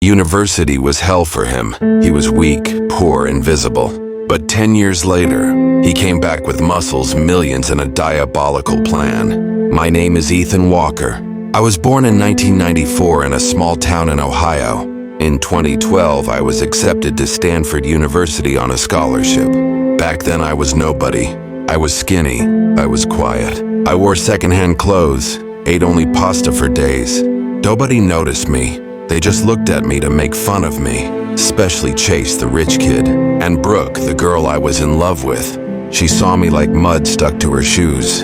University was hell for him. He was weak, poor, invisible. But 10 years later, he came back with muscles, millions, and a diabolical plan. My name is Ethan Walker. I was born in 1994 in a small town in Ohio. In 2012, I was accepted to Stanford University on a scholarship. Back then, I was nobody. I was skinny. I was quiet. I wore secondhand clothes, ate only pasta for days. Nobody noticed me. They just looked at me to make fun of me, especially Chase, the rich kid, and Brooke, the girl I was in love with. She saw me like mud stuck to her shoes.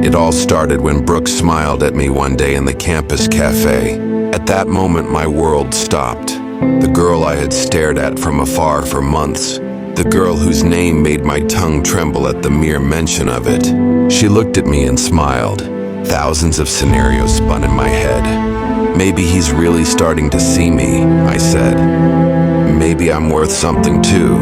It all started when Brooke smiled at me one day in the campus cafe. At that moment, my world stopped. The girl I had stared at from afar for months. The girl whose name made my tongue tremble at the mere mention of it. She looked at me and smiled. Thousands of scenarios spun in my head. Maybe he's really starting to see me, I said. Maybe I'm worth something too.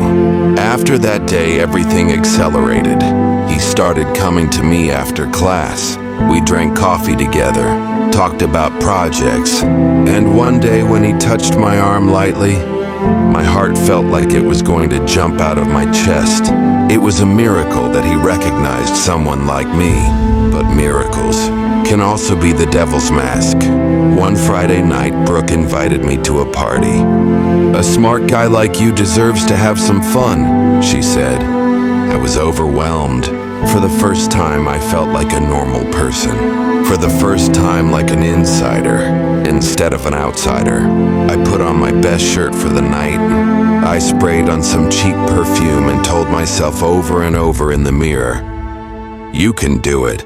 After that day, everything accelerated. He started coming to me after class. We drank coffee together, talked about projects, and one day when he touched my arm lightly, my heart felt like it was going to jump out of my chest. It was a miracle that he recognized someone like me, but miracles can also be the devil's mask. One Friday night, Brooke invited me to a party. "A smart guy like you deserves to have some fun," she said. I was overwhelmed. For the first time, I felt like a normal person. For the first time, like an insider instead of an outsider. I put on my best shirt for the night. I sprayed on some cheap perfume and told myself over and over in the mirror, "You can do it."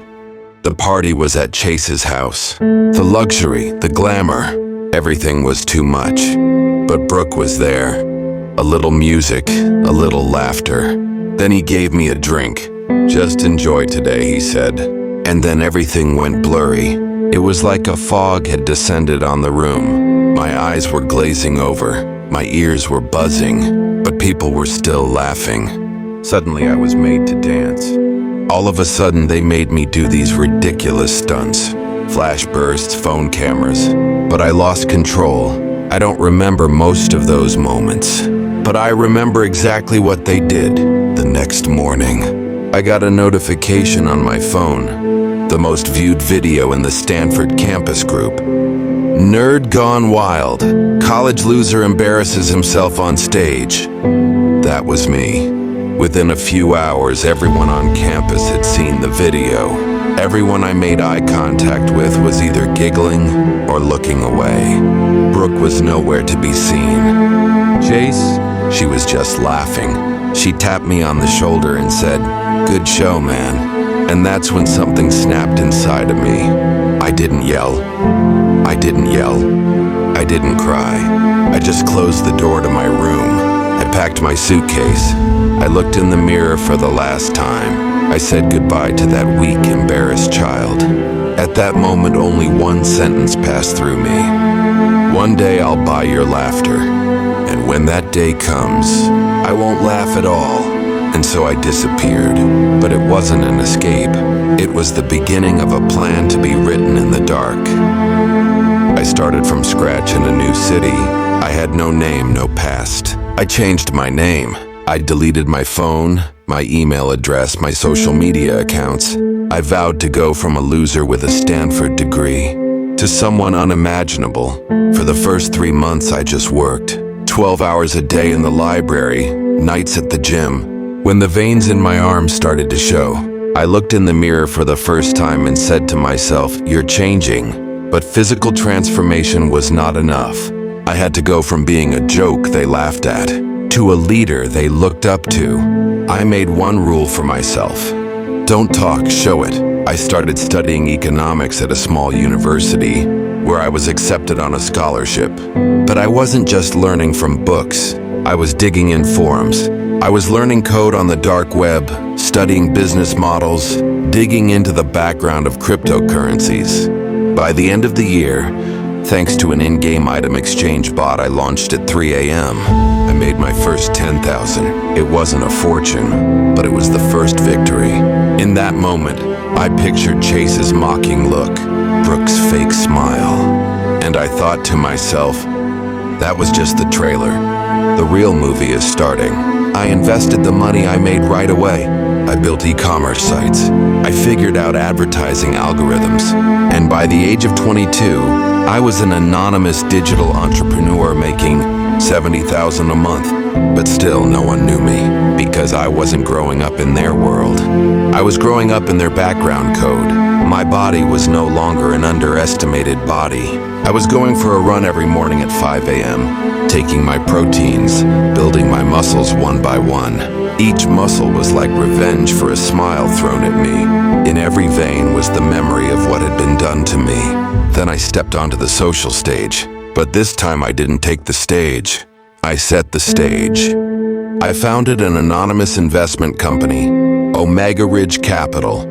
The party was at Chase's house. The luxury, the glamour, everything was too much. But Brooke was there. A little music, a little laughter. Then he gave me a drink. "Just enjoy today," he said. And then everything went blurry. It was like a fog had descended on the room. My eyes were glazing over. My ears were buzzing. But people were still laughing. Suddenly I was made to dance. All of a sudden they made me do these ridiculous stunts. Flash bursts, phone cameras. But I lost control. I don't remember most of those moments. But I remember exactly what they did. The next morning, I got a notification on my phone. The most viewed video in the Stanford campus group. Nerd gone wild. College loser embarrasses himself on stage. That was me. Within a few hours, everyone on campus had seen the video. Everyone I made eye contact with was either giggling or looking away. Brooke was nowhere to be seen. "Chase?" She was just laughing. She tapped me on the shoulder and said, "Good show, man." And that's when something snapped inside of me. I didn't yell. I didn't yell. I didn't cry. I just closed the door to my room. I packed my suitcase. I looked in the mirror for the last time. I said goodbye to that weak, embarrassed child. At that moment, only one sentence passed through me. "One day I'll buy your laughter. And when that day comes, I won't laugh at all." And so I disappeared. But it wasn't an escape. It was the beginning of a plan to be written in the dark. I started from scratch in a new city. I had no name, no past. I changed my name. I deleted my phone, my email address, my social media accounts. I vowed to go from a loser with a Stanford degree to someone unimaginable. For the first 3 months, I just worked. 12 hours a day in the library, nights at the gym. When the veins in my arms started to show, I looked in the mirror for the first time and said to myself, "You're changing." But physical transformation was not enough. I had to go from being a joke they laughed at to a leader they looked up to. I made one rule for myself. Don't talk, show it. I started studying economics at a small university where I was accepted on a scholarship. But I wasn't just learning from books. I was digging in forums. I was learning code on the dark web, studying business models, digging into the background of cryptocurrencies. By the end of the year, thanks to an in-game item exchange bot I launched at 3 a.m., I made my first 10,000. It wasn't a fortune, but it was the first victory. In that moment, I pictured Chase's mocking look, Brooke's fake smile, and I thought to myself, that was just the trailer. The real movie is starting. I invested the money I made right away. I built e-commerce sites. I figured out advertising algorithms. And by the age of 22, I was an anonymous digital entrepreneur making $70,000 a month. But still, no one knew me because I wasn't growing up in their world. I was growing up in their background code. My body was no longer an underestimated body. I was going for a run every morning at 5 a.m., taking my proteins, building my muscles one by one. Each muscle was like revenge for a smile thrown at me. In every vein was the memory of what had been done to me. Then I stepped onto the social stage, but this time I didn't take the stage. I set the stage. I founded an anonymous investment company, Omega Ridge Capital.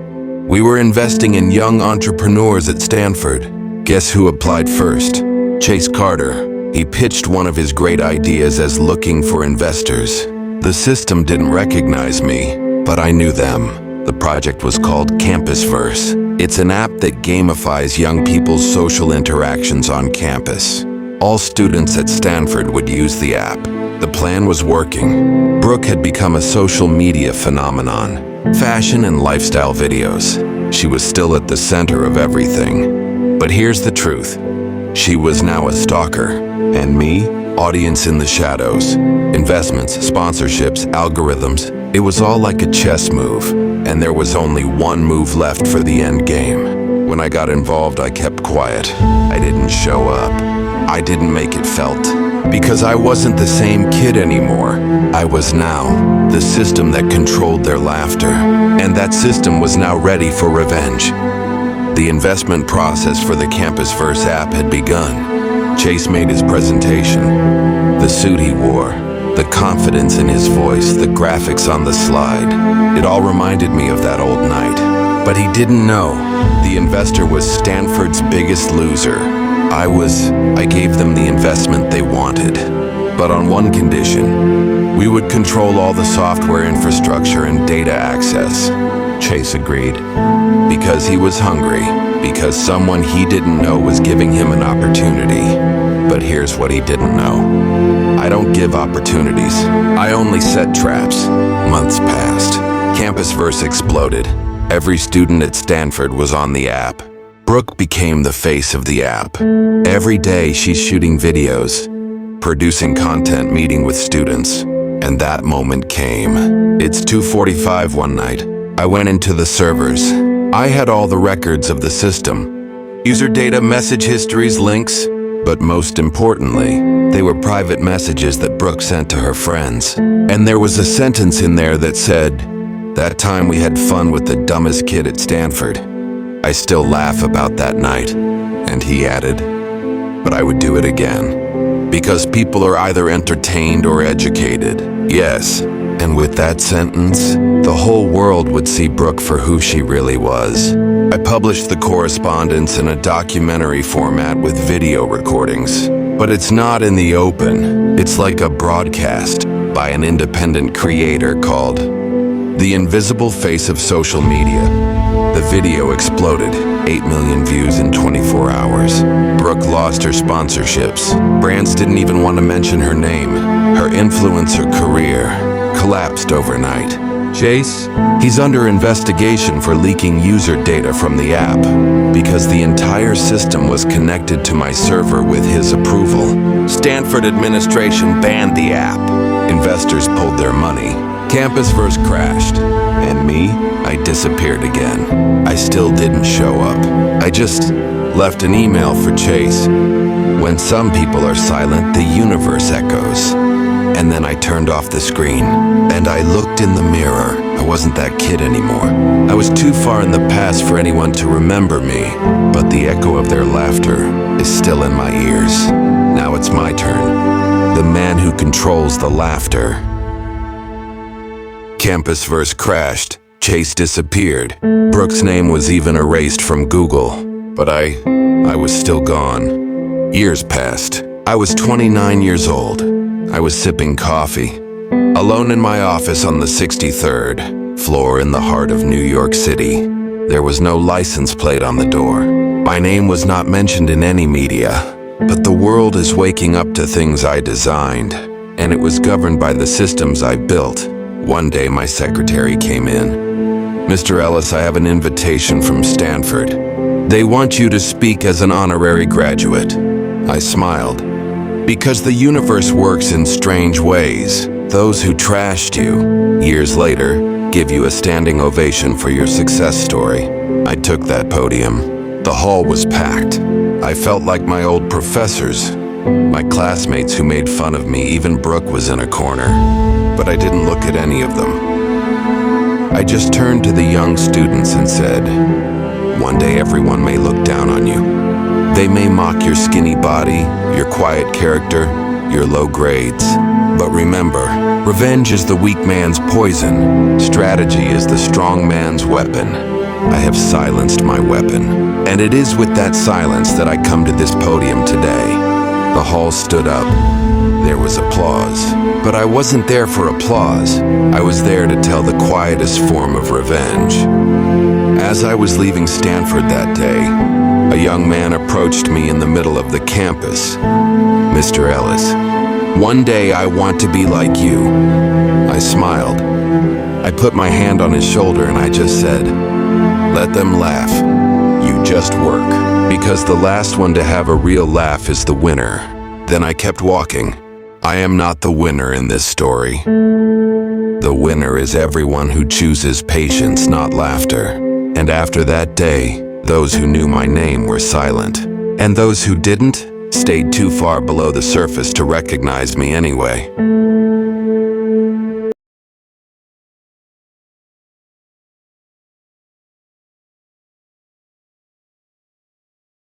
We were investing in young entrepreneurs at Stanford. Guess who applied first? Chase Carter. He pitched one of his great ideas as looking for investors. The system didn't recognize me, but I knew them. The project was called CampusVerse. It's an app that gamifies young people's social interactions on campus. All students at Stanford would use the app. The plan was working. Brooke had become a social media phenomenon. Fashion and lifestyle videos. She was still at the center of everything. But here's the truth. She was now a stalker. And me? Audience in the shadows. Investments, sponsorships, algorithms. It was all like a chess move. And there was only one move left for the end game. When I got involved, I kept quiet. I didn't show up. I didn't make it felt. Because I wasn't the same kid anymore. I was now the system that controlled their laughter. And that system was now ready for revenge. The investment process for the CampusVerse app had begun. Chase made his presentation. The suit he wore, the confidence in his voice, the graphics on the slide. It all reminded me of that old night. But he didn't know. The investor was Stanford's biggest loser. I gave them the investment they wanted. But on one condition, we would control all the software infrastructure and data access. Chase agreed. Because he was hungry. Because someone he didn't know was giving him an opportunity. But here's what he didn't know. I don't give opportunities. I only set traps. Months passed. CampusVerse exploded. Every student at Stanford was on the app. Brooke became the face of the app. Every day she's shooting videos, producing content, meeting with students. And that moment came. It's 2:45 one night. I went into the servers. I had all the records of the system. User data, message histories, links. But most importantly, they were private messages that Brooke sent to her friends. And there was a sentence in there that said, "That time we had fun with the dumbest kid at Stanford." I still laugh about that night. And he added, "But I would do it again." Because people are either entertained or educated. Yes. And with that sentence, the whole world would see Brooke for who she really was. I published the correspondence in a documentary format with video recordings. But it's not in the open. It's like a broadcast by an independent creator called The Invisible Face of Social Media. The video exploded, 8 million views in 24 hours. Brooke lost her sponsorships. Brands didn't even want to mention her name. Her influencer career collapsed overnight. Chase, he's under investigation for leaking user data from the app because the entire system was connected to my server with his approval. Stanford administration banned the app. Investors pulled their money. CampusVerse crashed. And me, I disappeared again. I still didn't show up. I just left an email for Chase. When some people are silent, the universe echoes. And then I turned off the screen. And I looked in the mirror. I wasn't that kid anymore. I was too far in the past for anyone to remember me. But the echo of their laughter is still in my ears. Now it's my turn. The man who controls the laughter. CampusVerse crashed. Chase disappeared. Brooke's name was even erased from Google. But I was still gone. Years passed. I was 29 years old. I was sipping coffee, alone in my office on the 63rd floor in the heart of New York City. There was no license plate on the door. My name was not mentioned in any media. But the world is waking up to things I designed, and it was governed by the systems I built. One day my secretary came in. "Mr. Ellis, I have an invitation from Stanford. They want you to speak as an honorary graduate." I smiled. Because the universe works in strange ways. Those who trashed you, years later, give you a standing ovation for your success story. I took that podium. The hall was packed. I felt like my old professors, my classmates who made fun of me. Even Brooke was in a corner, but I didn't look at any of them. I just turned to the young students and said, "One day everyone may look down on you. They may mock your skinny body, your quiet character, your low grades. But remember, revenge is the weak man's poison. Strategy is the strong man's weapon. I have silenced my weapon. And it is with that silence that I come to this podium today." The hall stood up. There was applause. But I wasn't there for applause. I was there to tell the quietest form of revenge. As I was leaving Stanford that day, a young man approached me in the middle of the campus. "Mr. Ellis, one day I want to be like you." I smiled. I put my hand on his shoulder and I just said, "Let them laugh. You just work." Because the last one to have a real laugh is the winner. Then I kept walking. I am not the winner in this story. The winner is everyone who chooses patience, not laughter. And after that day, those who knew my name were silent. And those who didn't stayed too far below the surface to recognize me anyway.